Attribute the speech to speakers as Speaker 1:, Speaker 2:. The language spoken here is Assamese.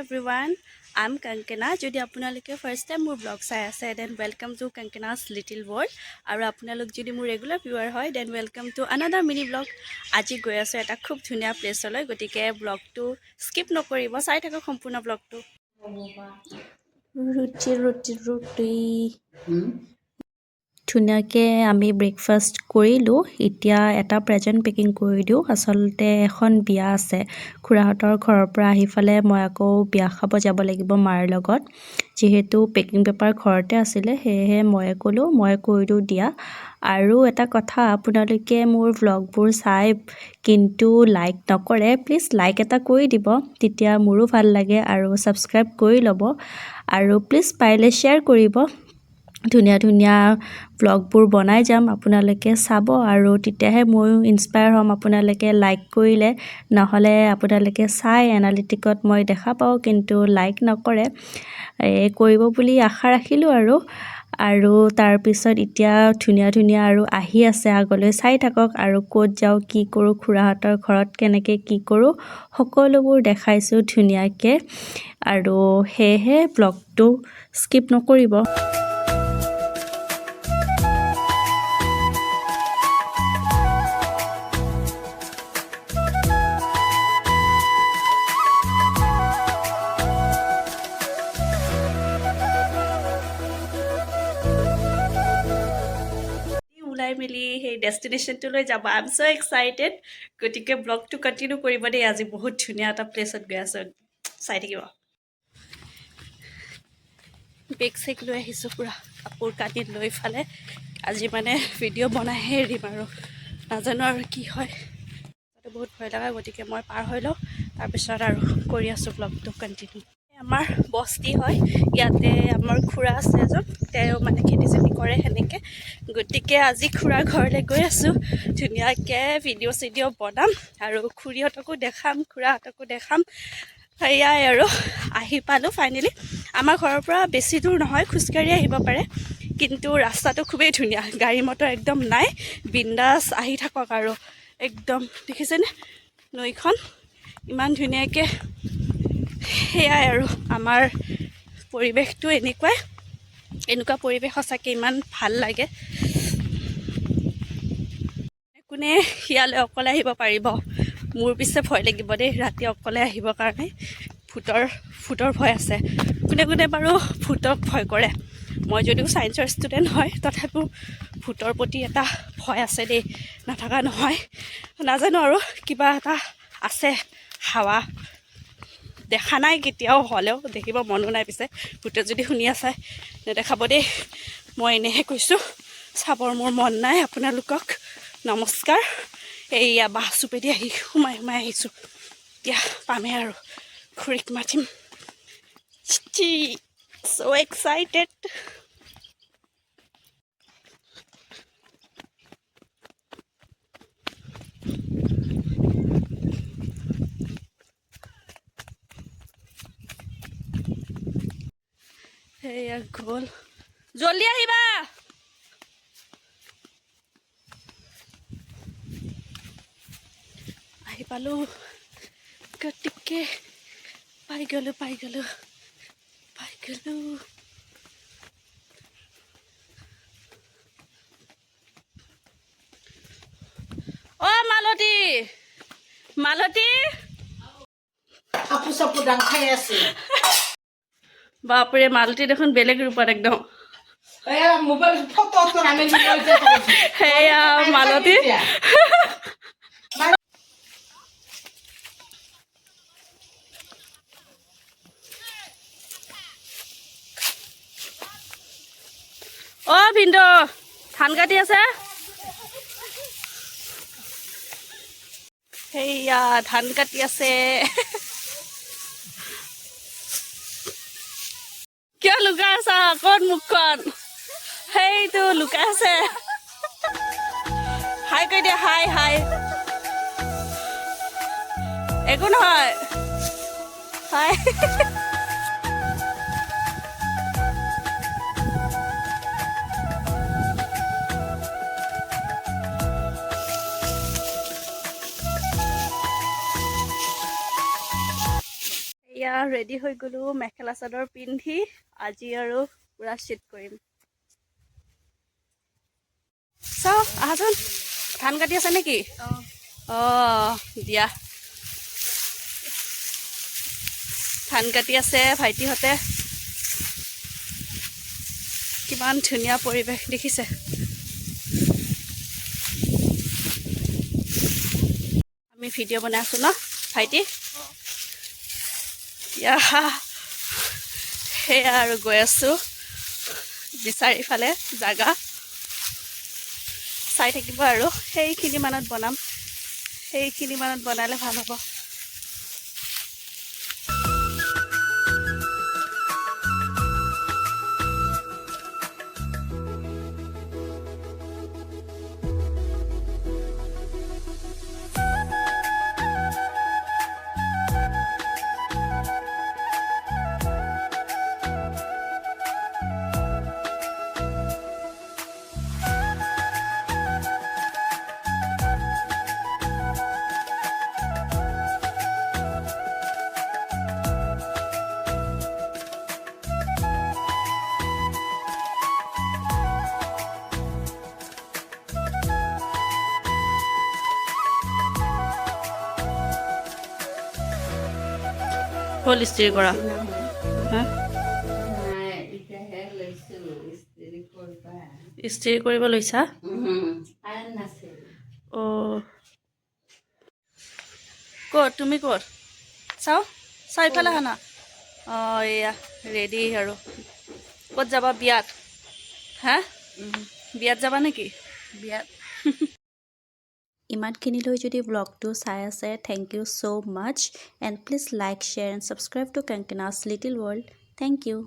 Speaker 1: everyone, I'm Kankana. যদি আপোনালোকে ফাৰ্ষ্ট টাইম মোৰ ব্লগ চাই আছে then welcome to Kangkana's little world আৰু আপোনালোক যদি মোৰ ৰেগুলাৰ ভিউৱাৰ হয় then welcome to another mini blog. আজি গৈ আছোঁ এটা খুব ধুনীয়া প্লেছলৈ, গতিকে ব্লগটো স্কিপ নকৰিব, চাই থাকক সম্পূৰ্ণ ব্লগটো। ৰুটি ৰুটি ৰুটি ধুনীয়াকৈ আমি ব্ৰেকফাষ্ট কৰিলোঁ। এতিয়া এটা প্ৰেজেণ্ট পেকিং কৰি দিওঁ। আচলতে এখন বিয়া আছে খুৰাহঁতৰ ঘৰৰ পৰা আহি ফালে মই আকৌ বিয়া খাব যাব লাগিব মাৰ লগত। যিহেতু পেকিং পেপাৰ ঘৰতে আছিলে সেয়েহে মই ক'লোঁ মই কৰি দিওঁ দিয়া। আৰু এটা কথা, আপোনালোকে মোৰ ভ্লগবোৰ চাই কিন্তু লাইক নকৰে, প্লিজ লাইক এটা কৰি দিব, তেতিয়া মোৰো ভাল লাগে। আৰু ছাবস্ক্ৰাইব কৰি ল'ব আৰু প্লিজ পাৰিলে শ্বেয়াৰ কৰিব। ধুনীয়া ধুনীয়া ব্লগবোৰ বনাই যাম, আপোনালোকে চাব আৰু তেতিয়াহে ময়ো ইনস্পায়াৰ হ'ম। আপোনালোকে লাইক কৰিলে, নহ'লে আপোনালোকে চাই এনালিটিকত মই দেখা পাওঁ কিন্তু লাইক নকৰে, কৰিব বুলি আশা ৰাখিলোঁ। আৰু তাৰপিছত এতিয়া ধুনীয়া ধুনীয়া আৰু আহি আছে, আগলৈ চাই থাকক। আৰু ক'ত যাওঁ, কি কৰোঁ, খুৰাহঁতৰ ঘৰত কেনেকৈ কি কৰোঁ, সকলোবোৰ দেখাইছোঁ ধুনীয়াকৈ। আৰু সেয়েহে ব্লগটো স্কিপ নকৰিব। ওলাই মেলি সেই ডেষ্টিনেশ্যনটোলৈ যাব, আই এম ছ' এক্সাইটেড। গতিকে ব্লগটো কণ্টিনিউ কৰিব দেই। আজি বহুত ধুনীয়া এটা প্লেছত গৈ আছোঁ, চাই থাকিব। বেগ চেগ লৈ আহিছোঁ, পূৰা কাপোৰ কানি লৈ ফালে আজি মানে ভিডিঅ' বনাইহে এৰিম আৰু নাজানো আৰু কি হয়। বহুত ভয় লগা, গতিকে মই পাৰ হৈ লওঁ, তাৰপিছত আৰু কৰি আছোঁ ব্লগটো কণ্টিনিউ। আমাৰ বস্তি হয়, ইয়াতে আমাৰ খুৰা আছে এজন, তেওঁ মানে খেতি চেতি কৰে সেনেকৈ। গতিকে আজি খুৰাৰ ঘৰলৈ গৈ আছোঁ, ধুনীয়াকৈ ভিডিঅ' চিডিঅ' বনাম আৰু খুৰীহঁতকো দেখাম, খুৰাহঁতকো দেখাম। সেয়াই আৰু আহি পালোঁ ফাইনেলি। আমাৰ ঘৰৰ পৰা বেছি দূৰ নহয়, খোজকাঢ়ি আহিব পাৰে, কিন্তু ৰাস্তাটো খুবেই ধুনীয়া, গাড়ী মটৰ একদম নাই, বিন্দাছ আহি থাকক। আৰু একদম দেখিছেনে নৈখন ইমান ধুনীয়াকৈ। সেয়াই আৰু আমাৰ পৰিৱেশটো এনেকুৱা পৰিৱেশ সঁচাকৈ ইমান ভাল লাগে। কোনে ইয়ালৈ অকলে আহিব পাৰিব? মোৰ পিছে ভয় লাগিব দেই ৰাতি অকলে আহিবৰ কাৰণে, ভূতৰ ভয় আছে। কোনে কোনে বাৰু ভূতক ভয় কৰে? মই যদিও ছায়েন্সৰ ষ্টুডেণ্ট হয়, তথাপিও ভূতৰ প্ৰতি এটা ভয় আছে দেই, নথকা নহয়। নাজানো আৰু কিবা এটা আছে, হাৱা দেখা নাই কেতিয়াও, হ'লেও দেখিব মনো নাই। পিছে ভূতে যদি শুনি আছে নেদেখাব দেই, মই এনেহে কৈছোঁ, চাবৰ মোৰ মন নাই। আপোনালোকক নমস্কাৰ। এইয়া বাঁহ চুপেদি সোমাই আহিছোঁ, এতিয়া পামেই আৰু খুৰীক মাতিম। so excited. সেয়া গ'ল, জলদি আহিবা। আহি পালোঁ, গতিকে পাই গ'লোঁ। অ' মালতী
Speaker 2: কাপোৰ চাপোৰ দাং খাই আছে।
Speaker 1: বাপৰে, মালতী দেখোন বেলেগ ৰূপত একদম।
Speaker 2: মোবাইল ফটো
Speaker 1: সেয়া মালতী। অ' ভিনদেউ ধান কাটি আছে। সেয়া ধান কাটি আছে। কিয় লুকাই আছা? ক'ত মুখখন? সেইটো লুকাই আছে। হাই কৈ দিয়া, হাই। একো নহয়, হাই। এয়া
Speaker 3: ৰেডি হৈ গ'লোঁ মেখেলা চাদৰ পিন্ধি আজি আৰু পুৰা শ্বুট কৰিম চাও আহাচোন ধান কাটি আছে নেকি অঁ দিয়া ধান কাটি আছে ভাইটিহঁতে কিমান ধুনীয়া পৰিৱেশ দেখিছে আমি ভিডিঅ' বনাই আছোঁ ন ভাইটি এতিয়া সেয়া আৰু গৈ আছোঁ বিচাৰিফালে জাগা চাই থাকিব আৰু সেইখিনি মানত বনাম সেইখিনি মানত বনালে ভাল হ'ব হ'ল ইস্ত্ৰি কৰা হা ইস্ত্ৰি কৰিব লৈছা অঁ ক'ত তুমি ক'ত চাওঁ ইফালে আহা না অঁ এয়া ৰেডি আৰু ক'ত যাবা বিয়াত হা বিয়াত যাবা নেকি বিয়াত
Speaker 1: ইমানখিনিলৈ যদি ব্লগটো চাই আছে thank you so' much and please like share and subscribe to Kangkana's little world thank U